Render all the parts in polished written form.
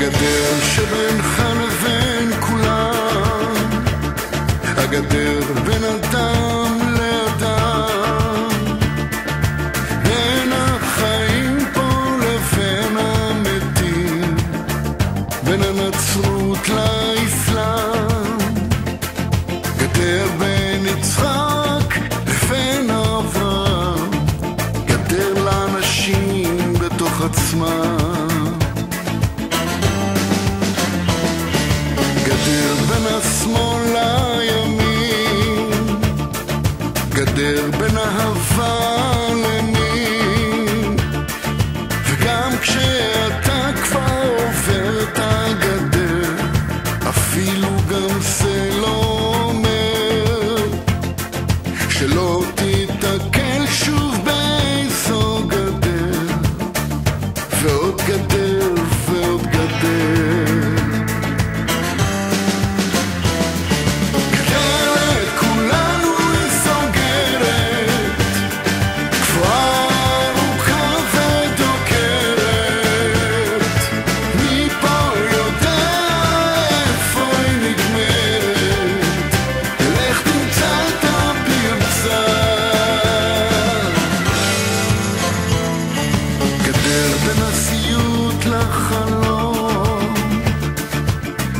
הגדר שבינך לבין כולם, הגדר בין אדם לאדם, בין החיים פה לבין המתים, בין הנצרות לאסלאם, גדר בין יצחק לבין אברהם, גדר לאנשים בתוך עצמם, גדר בין השמאל לימין, גדר בין אהבה למין, וגם כשאתה כבר עובר את הגדר, אפילו גם זה לא אומר שלא תתקל שוב באיזו גדר, ועוד גדר ועוד גדר.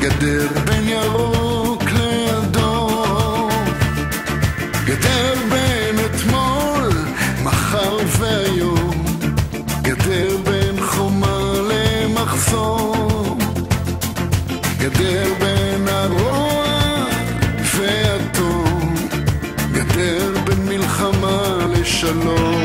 גדר בין ירוק לאדום, גדר בין אתמול, מחר והיום, גדר בין חומה למחסום, גדר בין הרוע והטוב, גדר בין מלחמה לשלום.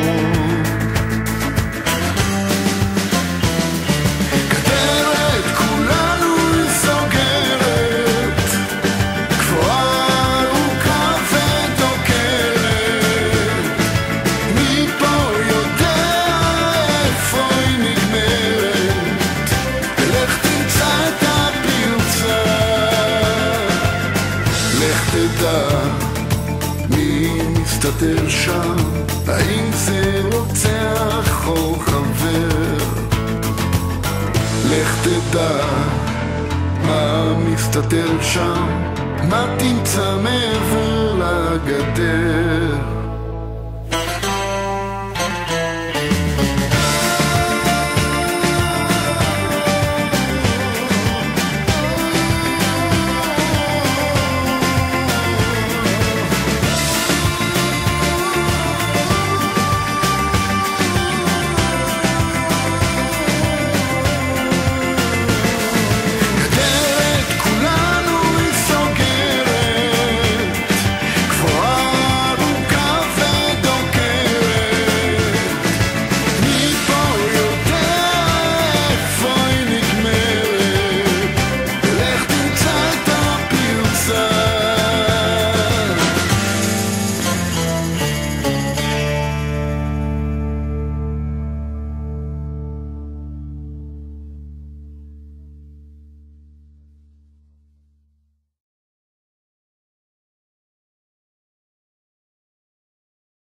מי מסתתר שם? האם זה רוצח או חבר? לך תדע מה מסתתר שם, מה תמצא מעבר לגדר.